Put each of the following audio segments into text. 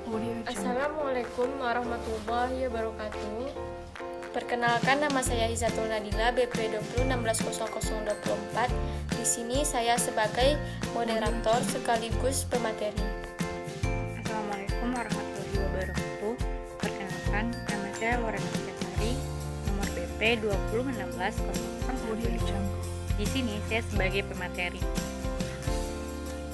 Assalamualaikum warahmatullahi wabarakatuh. Perkenalkan, nama saya Hizatul Nadila, BP 20160024. Di sini saya sebagai moderator sekaligus pemateri. Assalamualaikum warahmatullahi wabarakatuh. Perkenalkan, nama saya Lorena Sari, nomor BP 20160015. Di sini saya sebagai pemateri.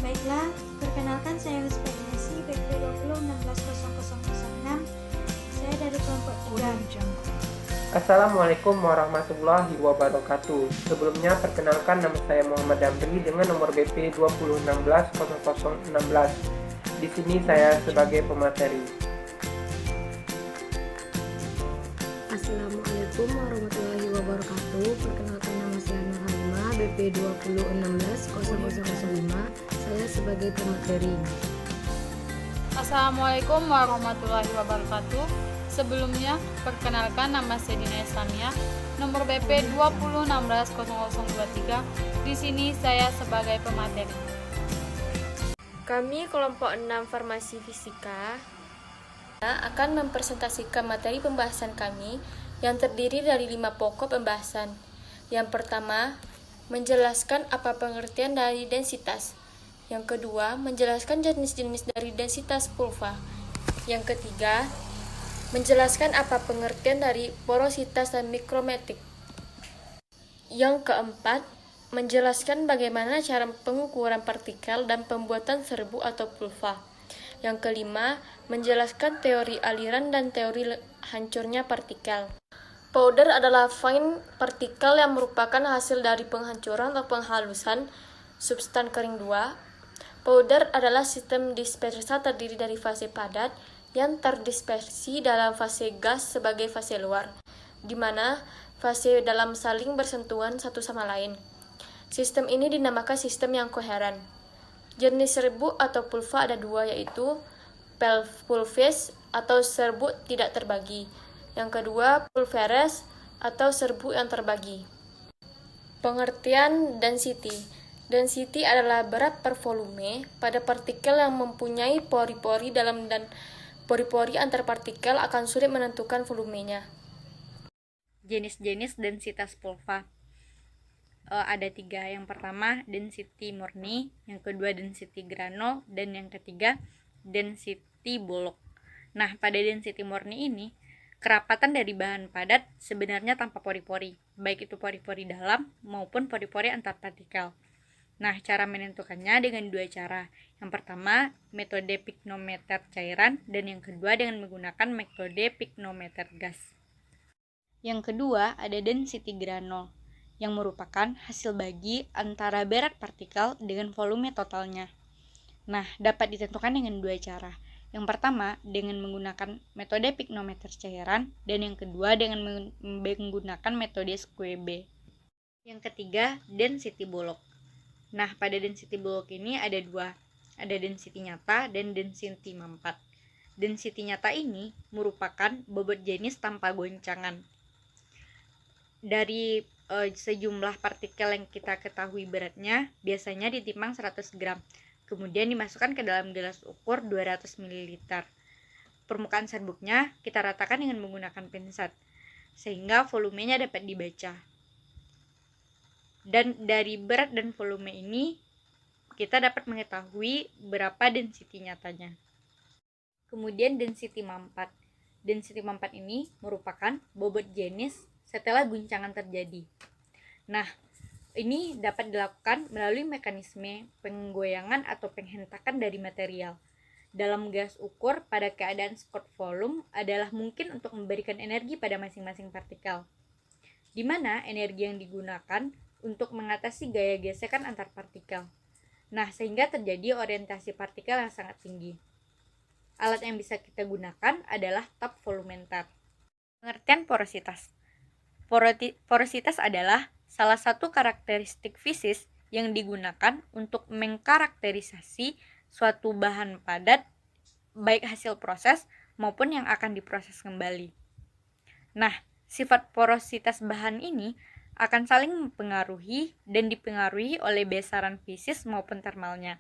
Baiklah, perkenalkan saya Huspenasi BP 20160006. Saya dari kelompok 3. Assalamualaikum warahmatullahi wabarakatuh. Sebelumnya perkenalkan, nama saya Muhammad Damri dengan nomor BP 20160016. Di sini saya sebagai pemateri. Assalamualaikum warahmatullahi wabarakatuh. Perkenalkan, nama saya Nur Halimah, BP 20160005. Saya sebagai pemateri. Assalamualaikum warahmatullahi wabarakatuh. Sebelumnya, perkenalkan, nama saya Dina Islamiyah, nomor BP 20160023. Di sini saya sebagai pemateri. Kami kelompok 6 Farmasi Fisika akan mempresentasikan materi pembahasan kami yang terdiri dari 5 pokok pembahasan. Yang pertama, menjelaskan apa pengertian dari densitas. Yang kedua, menjelaskan jenis-jenis dari densitas pulva. Yang ketiga, menjelaskan apa pengertian dari porositas dan mikrometrik. Yang keempat, menjelaskan bagaimana cara pengukuran partikel dan pembuatan serbu atau pulva. Yang kelima, menjelaskan teori aliran dan teori hancurnya partikel. Powder adalah fine partikel yang merupakan hasil dari penghancuran atau penghalusan substan kering 2. Powder adalah sistem dispersa terdiri dari fase padat yang terdispersi dalam fase gas sebagai fase luar, di mana fase dalam saling bersentuhan satu sama lain. Sistem ini dinamakan sistem yang koheren. Jenis serbu atau pulva ada 2, yaitu pulvese atau serbu tidak terbagi. Yang kedua, pulveres atau serbu yang terbagi. Pengertian density. Density adalah berat per volume pada partikel yang mempunyai pori-pori dalam, dan pori-pori antar partikel akan sulit menentukan volumenya. Jenis-jenis densitas pulva ada 3. Yang pertama, density murni. Yang kedua, density granul. Dan yang ketiga, density bolok. Nah, pada density murni ini, kerapatan dari bahan padat sebenarnya tanpa pori-pori, baik itu pori-pori dalam maupun pori-pori antar partikel. Nah, cara menentukannya dengan 2 cara. Yang pertama, metode piknometer cairan, dan yang kedua dengan menggunakan metode piknometer gas. Yang kedua, ada density granul, yang merupakan hasil bagi antara berat partikel dengan volume totalnya. Nah, dapat ditentukan dengan 2 cara. Yang pertama, dengan menggunakan metode piknometer cairan, dan yang kedua dengan menggunakan metode Squiebe. Yang ketiga, density bolok. Nah, pada density bolok ini ada 2. Ada density nyata dan density mampat. Density nyata ini merupakan bobot jenis tanpa goncangan. Dari sejumlah partikel yang kita ketahui beratnya, biasanya ditimbang 100 gram. Kemudian dimasukkan ke dalam gelas ukur 200 ml. Permukaan serbuknya kita ratakan dengan menggunakan pinsat, sehingga volumenya dapat dibaca. Dan dari berat dan volume ini, kita dapat mengetahui berapa density nyatanya. Kemudian density mampat. Density mampat ini merupakan bobot jenis setelah guncangan terjadi. Nah, ini dapat dilakukan melalui mekanisme penggoyangan atau penghentakan dari material. Dalam gas ukur pada keadaan spot volume adalah mungkin untuk memberikan energi pada masing-masing partikel, di mana energi yang digunakan untuk mengatasi gaya gesekan antar partikel. Nah, sehingga terjadi orientasi partikel yang sangat tinggi. Alat yang bisa kita gunakan adalah tap volumeter. Pengertian porositas. Porositas adalah salah satu karakteristik fisik yang digunakan untuk mengkarakterisasi suatu bahan padat, baik hasil proses maupun yang akan diproses kembali. Nah, sifat porositas bahan ini akan saling mempengaruhi dan dipengaruhi oleh besaran fisik maupun termalnya.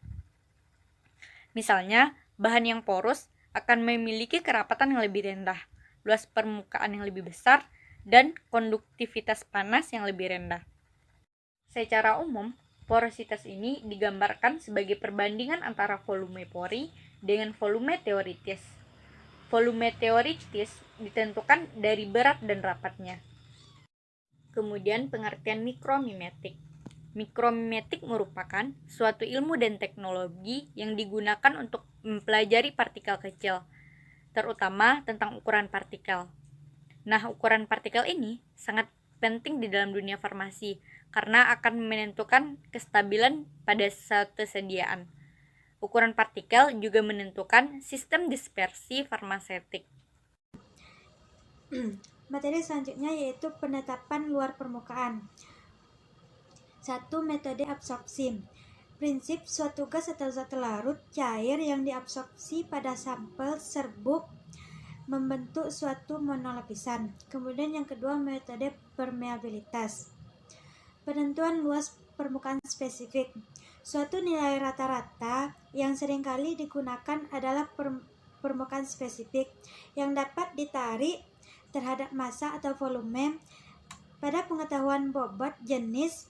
Misalnya, bahan yang porus akan memiliki kerapatan yang lebih rendah, luas permukaan yang lebih besar, dan konduktivitas panas yang lebih rendah. Secara umum, porositas ini digambarkan sebagai perbandingan antara volume pori dengan volume teoritis. Volume teoritis ditentukan dari berat dan rapatnya. Kemudian pengertian mikromimetik. Mikromimetik merupakan suatu ilmu dan teknologi yang digunakan untuk mempelajari partikel kecil, terutama tentang ukuran partikel. Nah, ukuran partikel ini sangat penting di dalam dunia farmasi karena akan menentukan kestabilan pada suatu kesediaan. Ukuran partikel juga menentukan sistem dispersi farmaseutik. Materi selanjutnya yaitu penetapan luar permukaan. 1. Metode absorpsi. Prinsip suatu gas atau zat larut cair yang diabsorpsi pada sampel serbuk membentuk suatu monolapisan. Kemudian yang kedua, metode permeabilitas. Penentuan luas permukaan spesifik. Suatu nilai rata-rata yang seringkali digunakan adalah permukaan spesifik yang dapat ditarik terhadap massa atau volume. Pada pengetahuan bobot jenis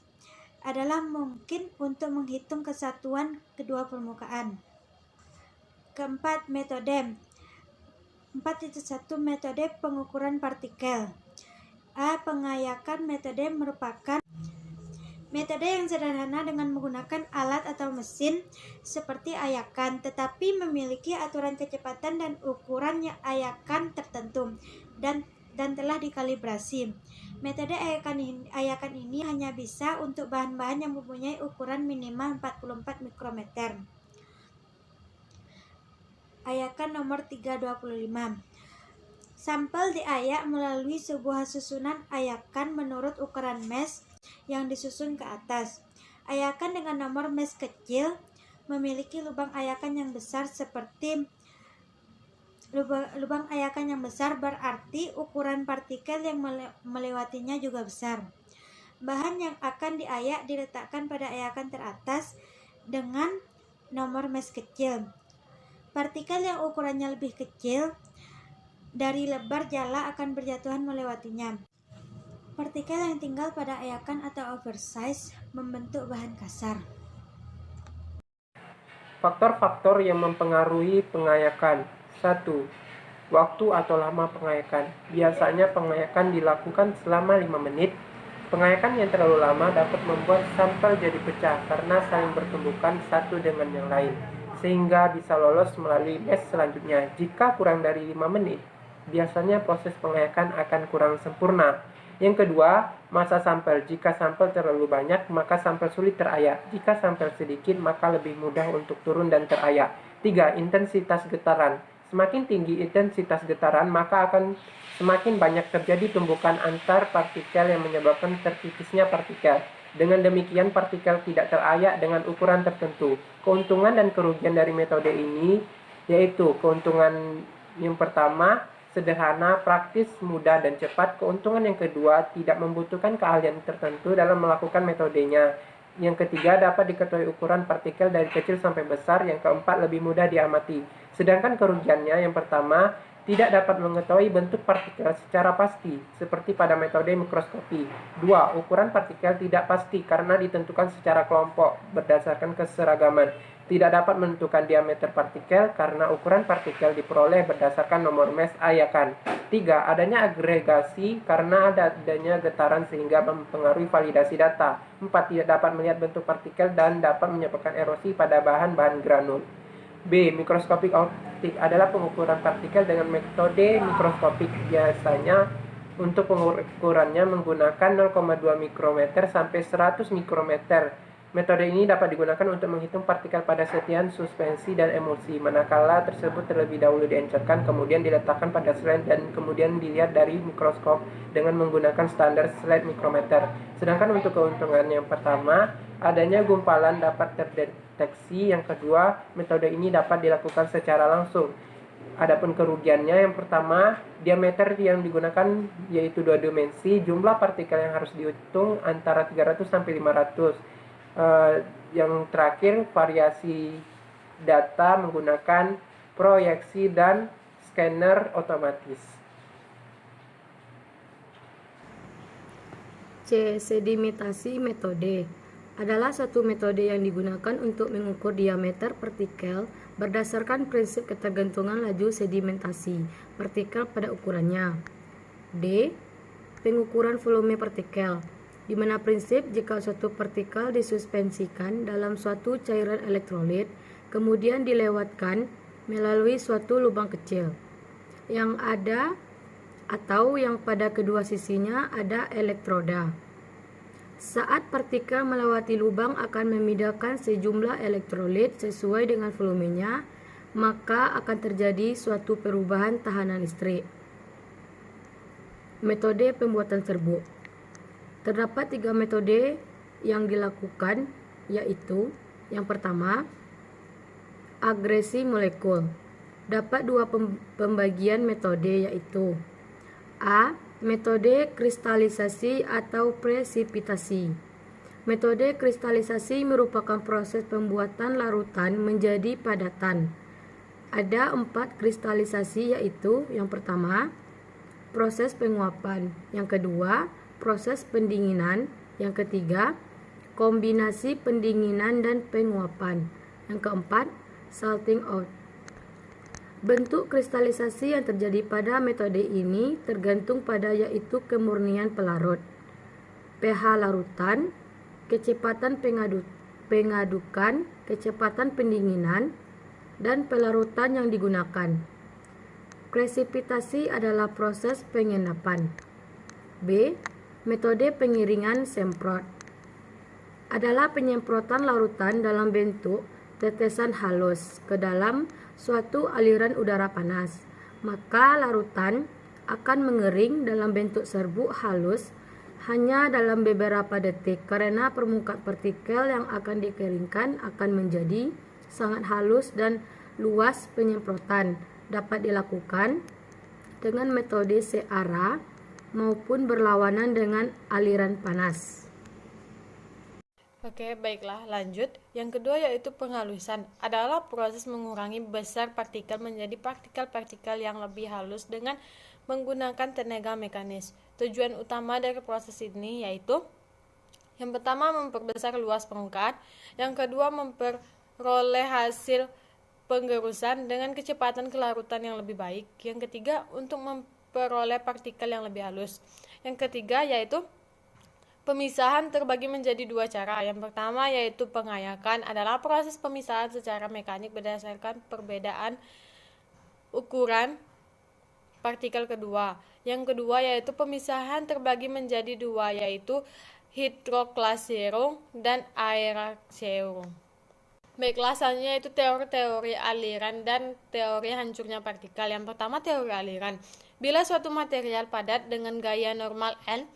adalah mungkin untuk menghitung kesatuan kedua permukaan. Keempat, metode 4.1 metode pengukuran partikel. A. Pengayakan metode merupakan metode yang sederhana dengan menggunakan alat atau mesin seperti ayakan, tetapi memiliki aturan kecepatan dan ukuran ayakan tertentu dan telah dikalibrasi. Metode ayakan ini hanya bisa untuk bahan-bahan yang mempunyai ukuran minimal 44 mikrometer. Ayakan nomor 325. Sampel diayak melalui sebuah susunan ayakan menurut ukuran mesh yang disusun ke atas. Ayakan dengan nomor mesh kecil memiliki lubang ayakan yang besar seperti lubang ayakan yang besar berarti ukuran partikel yang melewatinya juga besar. Bahan yang akan diayak diletakkan pada ayakan teratas dengan nomor mesh kecil. Partikel yang ukurannya lebih kecil dari lebar jala akan berjatuhan melewatinya. Partikel yang tinggal pada ayakan atau oversize membentuk bahan kasar. Faktor-faktor yang mempengaruhi pengayakan. 1. Waktu atau lama pengayakan. Biasanya pengayakan dilakukan selama 5 menit. Pengayakan yang terlalu lama dapat membuat sampel jadi pecah karena saling bertumbukan satu dengan yang lain, sehingga bisa lolos melalui mesh selanjutnya. Jika kurang dari 5 menit, biasanya proses pengayakan akan kurang sempurna. Yang kedua, massa sampel. Jika sampel terlalu banyak, maka sampel sulit terayak. Jika sampel sedikit, maka lebih mudah untuk turun dan terayak. 3. Intensitas getaran. Semakin tinggi intensitas getaran, maka akan semakin banyak terjadi tumbukan antar partikel yang menyebabkan tertipisnya partikel. Dengan demikian, partikel tidak terayak dengan ukuran tertentu. Keuntungan dan kerugian dari metode ini yaitu keuntungan yang pertama, sederhana, praktis, mudah, dan cepat. Keuntungan yang kedua, tidak membutuhkan keahlian tertentu dalam melakukan metodenya. Yang ketiga, dapat diketahui ukuran partikel dari kecil sampai besar. Yang keempat, lebih mudah diamati. Sedangkan kerugiannya, yang pertama, tidak dapat mengetahui bentuk partikel secara pasti, seperti pada metode mikroskopi. 2. Ukuran partikel tidak pasti karena ditentukan secara kelompok berdasarkan keseragaman. Tidak dapat menentukan diameter partikel karena ukuran partikel diperoleh berdasarkan nomor mesh ayakan. 3. Adanya agregasi karena adanya getaran sehingga mempengaruhi validasi data. 4. Tidak dapat melihat bentuk partikel dan dapat menyebabkan erosi pada bahan-bahan granul. B. Mikroskopik optik adalah pengukuran partikel dengan metode mikroskopik. Biasanya untuk pengukurannya menggunakan 0,2 mikrometer sampai 100 mikrometer. Metode ini dapat digunakan untuk menghitung partikel pada setiap suspensi dan emulsi. Manakala tersebut terlebih dahulu diencerkan, kemudian diletakkan pada slide dan kemudian dilihat dari mikroskop dengan menggunakan standar slide mikrometer. Sedangkan untuk keuntungan yang pertama, adanya gumpalan dapat terdeteksi. Yang kedua, metode ini dapat dilakukan secara langsung. Adapun kerugiannya, yang pertama, diameter yang digunakan yaitu 2 dimensi. Jumlah partikel yang harus dihitung antara 300 sampai 500. Yang terakhir, variasi data menggunakan proyeksi, dan scanner otomatis. C. Sedimentasi metode adalah suatu metode yang digunakan untuk mengukur diameter partikel berdasarkan prinsip ketergantungan laju sedimentasi partikel pada ukurannya. D. Pengukuran volume partikel, di mana prinsip jika suatu partikel disuspensikan dalam suatu cairan elektrolit kemudian dilewatkan melalui suatu lubang kecil yang ada atau yang pada kedua sisinya ada elektroda. Saat partikel melewati lubang akan memindahkan sejumlah elektrolit sesuai dengan volumenya, maka akan terjadi suatu perubahan tahanan listrik. Metode pembuatan serbuk. Terdapat 3 metode yang dilakukan, yaitu yang pertama, agresi molekul. Dapat 2 pembagian metode, yaitu A. Metode kristalisasi atau presipitasi. Metode kristalisasi merupakan proses pembuatan larutan menjadi padatan. Ada 4 kristalisasi, yaitu yang pertama, proses penguapan, yang kedua, proses pendinginan, yang ketiga, kombinasi pendinginan dan penguapan, yang keempat, salting out. Bentuk kristalisasi yang terjadi pada metode ini tergantung pada yaitu kemurnian pelarut, pH larutan, kecepatan pengadukan, kecepatan pendinginan, dan pelarutan yang digunakan. Presipitasi adalah proses pengendapan. B. Metode pengiringan semprot adalah penyemprotan larutan dalam bentuk tetesan halus ke dalam suatu aliran udara panas, maka larutan akan mengering dalam bentuk serbuk halus hanya dalam beberapa detik karena permukaan partikel yang akan dikeringkan akan menjadi sangat halus dan luas. Penyemprotan dapat dilakukan dengan metode searah maupun berlawanan dengan aliran panas. Oke, baiklah, lanjut. Yang kedua yaitu penghalusan. Adalah proses mengurangi besar partikel menjadi partikel-partikel yang lebih halus dengan menggunakan tenaga mekanis. Tujuan utama dari proses ini yaitu yang pertama memperbesar luas permukaan, yang kedua memperoleh hasil penggerusan dengan kecepatan kelarutan yang lebih baik, yang ketiga untuk memperoleh partikel yang lebih halus. Yang ketiga yaitu pemisahan terbagi menjadi 2 cara. Yang pertama yaitu pengayakan, adalah proses pemisahan secara mekanik berdasarkan perbedaan ukuran partikel kedua. Yang kedua yaitu pemisahan terbagi menjadi 2, yaitu hidroklasirung dan aerakserung. Baiklah, selanjutnya itu teori-teori aliran dan teori hancurnya partikel. Yang pertama teori aliran. Bila suatu material padat dengan gaya normal N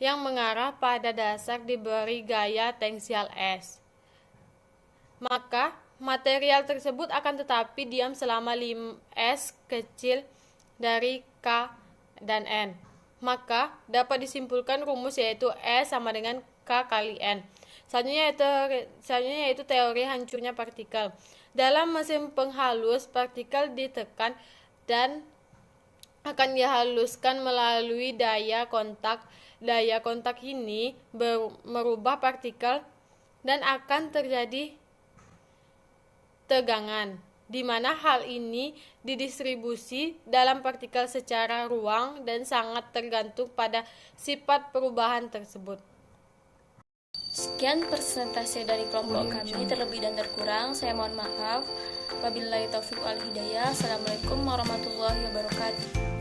yang mengarah pada dasar diberi gaya tensial S, maka material tersebut akan tetapi diam selama S kecil dari K dan N. Maka dapat disimpulkan rumus yaitu S sama dengan K kali N. Selanjutnya yaitu teori hancurnya partikel. Dalam mesin penghalus, partikel ditekan dan akan dihaluskan melalui daya kontak. Daya kontak ini merubah partikel dan akan terjadi tegangan, di mana hal ini didistribusi dalam partikel secara ruang dan sangat tergantung pada sifat perubahan tersebut. Sekian presentasi dari kelompok kami, terlebih dan terkurang saya mohon maaf. Wabillahi taufiq wal hidayah. Assalamualaikum warahmatullahi wabarakatuh.